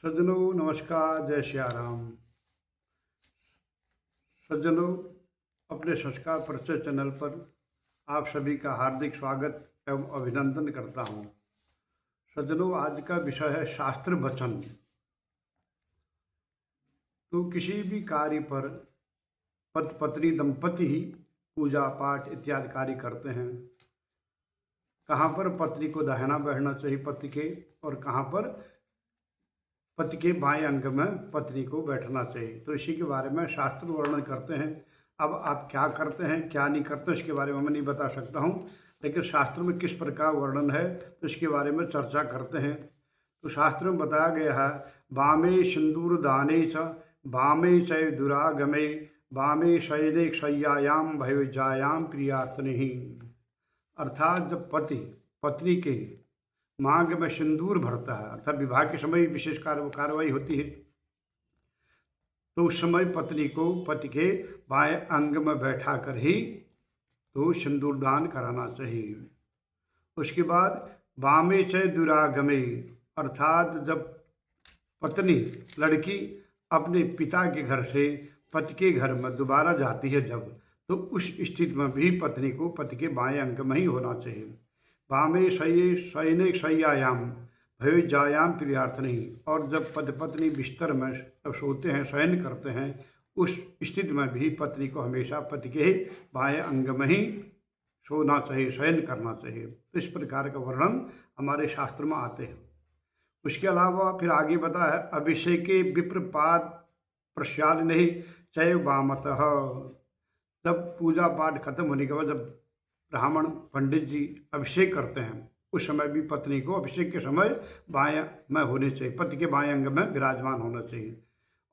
सज्जनों नमस्कार, जय श्री राम। सज्जनों, अपने संस्कार परिचय चैनल पर आप सभी का हार्दिक स्वागत एवं अभिनंदन करता हूँ। सज्जनों, आज का विषय है शास्त्र वचन। तो किसी भी कार्य पर पति पत्नी दंपति ही पूजा पाठ इत्यादि कार्य करते हैं। कहाँ पर पत्नी को दाहिना बैठना चाहिए पति के, और कहाँ पर पति के बाएं अंग में पत्नी को बैठना चाहिए। तो इसी के बारे में शास्त्र वर्णन करते हैं। अब आप क्या करते हैं क्या नहीं करते इसके बारे में मैं नहीं बता सकता हूँ, लेकिन शास्त्र में किस प्रकार वर्णन है तो इसके बारे में चर्चा करते हैं। तो शास्त्र में बताया गया है, वामे सिंदूर दाने च वामे चय दुरागमे वामे शयने शय्यायाम भयोजायाम प्रियातनि। अर्थात जब पति पत्नी के मांग में सिंदूर भरता है, अर्थात विवाह के समय विशेष कार्रवाई होती है, तो उस समय पत्नी को पति के बाएं अंग में बैठा कर ही तो सिंदूर दान कराना चाहिए। उसके बाद वामे च दुरागमे, अर्थात जब पत्नी लड़की अपने पिता के घर से पति के घर में दोबारा जाती है जब, तो उस स्थिति में भी पत्नी को पति के बाएं अंग में ही होना चाहिए। वामे शयने शय्यायाम भयोजायाम प्रियार्थनि, और जब पति पत्नी बिस्तर में जब सोते हैं शयन करते हैं उस स्थिति में भी पत्नी को हमेशा पति के बाएं अंग में ही सोना चाहिए, शयन करना चाहिए। तो इस प्रकार का वर्णन हमारे शास्त्र में आते हैं। उसके अलावा फिर आगे बताया है, अभिषेके विप्रपाद प्रशालिनी चय वामतः। जब पूजा पाठ खत्म होने के बाद जब ब्राह्मण पंडित जी अभिषेक करते हैं उस समय भी पत्नी को अभिषेक के समय बाएं में होने चाहिए, पति के बाएं अंग में विराजमान होना चाहिए।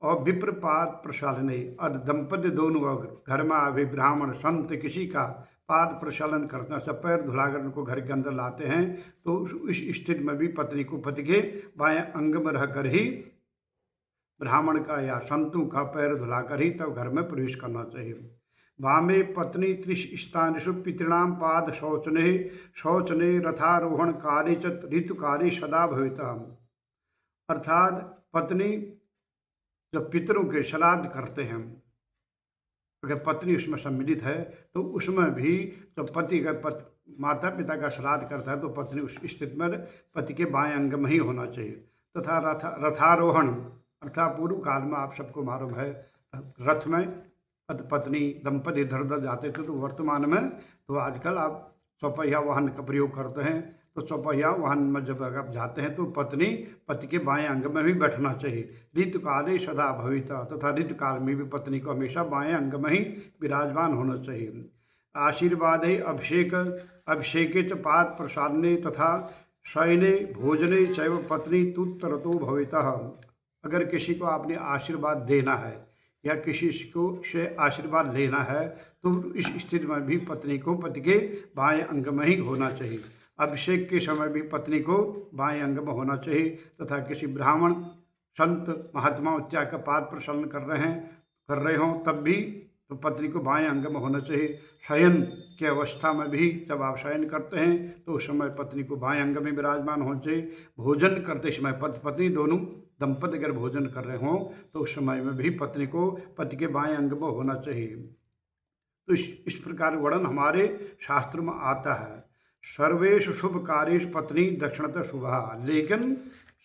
और विप्रपाद प्रशालिनी, और दंपति दोनों घर में आवे ब्राह्मण संत किसी का पाद प्रक्षालन करते हैं, सब पैर धुलाकर उनको घर के अंदर लाते हैं, तो इस स्थिति में भी पत्नी को पति के बाएं अंग में रहकर ही ब्राह्मण का या संतों का पैर धुलाकर ही तब घर में प्रवेश करना चाहिए। वामे पत्नी त्रिस्थानेषु पितॄणां पाद शौचने शौचने रथारोहण कार्य च ऋतुकार्य सदा भविता। अर्थात पत्नी जब पितरों के श्राद्ध करते हैं, अगर पत्नी उसमें सम्मिलित है तो उसमें भी जब पति का माता पिता का श्राद्ध करता है तो पत्नी उस स्थिति में पति के बाएं अंग में ही होना चाहिए। तथा रथारोहण, अर्थात पूर्व काल में आप सबको मालूम है रथ में पत्नी दंपति इधर उधर जाते थे, तो वर्तमान में तो आजकल आप चौपहिया वाहन का प्रयोग करते हैं। तो चौपहिया वाहन में जब आप जाते हैं तो पत्नी पति के बाएं अंग में भी बैठना चाहिए। ऋतुकाले सदा भविता, तथा ऋतुकाल में भी पत्नी को हमेशा बाएं अंग में ही विराजमान होना चाहिए। आशीर्वाद अभिषेके च पाद प्रसादने तथा शयने भोजने चैव पत्नी तुत्तरतो भविता। अगर किसी को आपने आशीर्वाद देना है या किसी को से आशीर्वाद लेना है तो इस स्थिति में भी पत्नी को पति के बाएं अंग में ही होना चाहिए। अभिषेक के समय भी पत्नी को बाएं अंग में होना चाहिए, तथा किसी ब्राह्मण संत महात्मा इत्यादि का पाद प्रक्षालन कर रहे हों तब भी तो पत्नी को बाएं अंग में होना चाहिए। शयन की अवस्था में भी जब आप शयन करते हैं तो उस समय पत्नी को बाएं अंग में विराजमान होना चाहिए। भोजन करते समय पति पत्नी दोनों दंपति अगर भोजन कर रहे हों तो उस समय में भी पत्नी को पति के बाएं अंग में होना चाहिए। तो इस प्रकार वर्णन हमारे शास्त्र में आता है। सर्वेश शुभ कार्य पत्नी दक्षिणतः शुभा, लेकिन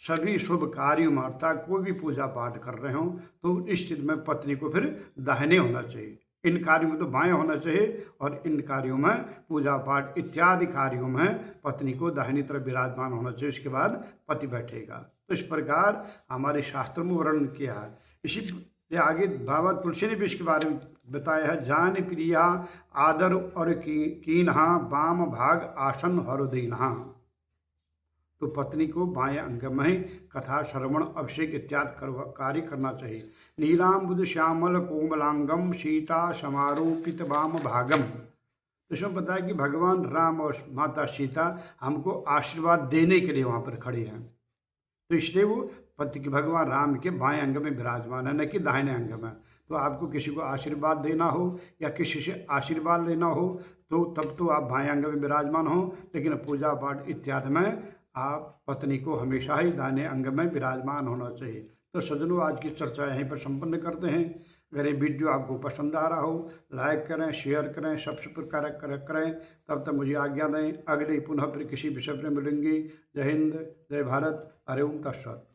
सभी शुभ कार्यों में अर्थात कोई भी पूजा पाठ कर रहे हों तो इस स्थिति में पत्नी को फिर दाहिने होना चाहिए। इन कार्यों में तो बाएं होना चाहिए, और इन कार्यों में पूजा पाठ इत्यादि कार्यों में पत्नी को दाहिनी तरफ विराजमान होना चाहिए, उसके बाद पति बैठेगा। तो इस प्रकार हमारे शास्त्र में वर्णन किया है। इसी आगे बाबा तुलसी ने भी इसके बारे में बताया है, जान प्रिया आदर और कीन्हा वाम भाग आसन हरोदीन्हा। तो पत्नी को बाएं अंग में ही कथा श्रवण अभिषेक इत्यादि कार्य करना चाहिए। नीलाम्बुद श्यामल कोमलांगम सीता समारोपित वाम भागम। इसमें पता है कि भगवान राम और माता सीता हमको आशीर्वाद देने के लिए वहाँ पर खड़े हैं, तो इसलिए वो पति के भगवान राम के बाएं अंग में विराजमान है, न कि दाहिने अंग में। तो आपको किसी को आशीर्वाद देना हो या किसी से आशीर्वाद लेना हो तो तब तो आप बाएं अंग में विराजमान हो, लेकिन पूजा पाठ इत्यादि में आप पत्नी को हमेशा ही दाहिने अंग में विराजमान होना चाहिए। तो सज्जनों, आज की चर्चा यहीं पर संपन्न करते हैं। अगर ये वीडियो आपको पसंद आ रहा हो, लाइक करें, शेयर करें, सब्सक्राइब करें। तब तक मुझे आज्ञा दें। अगले पुनः फिर किसी विषय पर मिलेंगे। जय हिंद, जय भारत, हरि ओम तत्सत।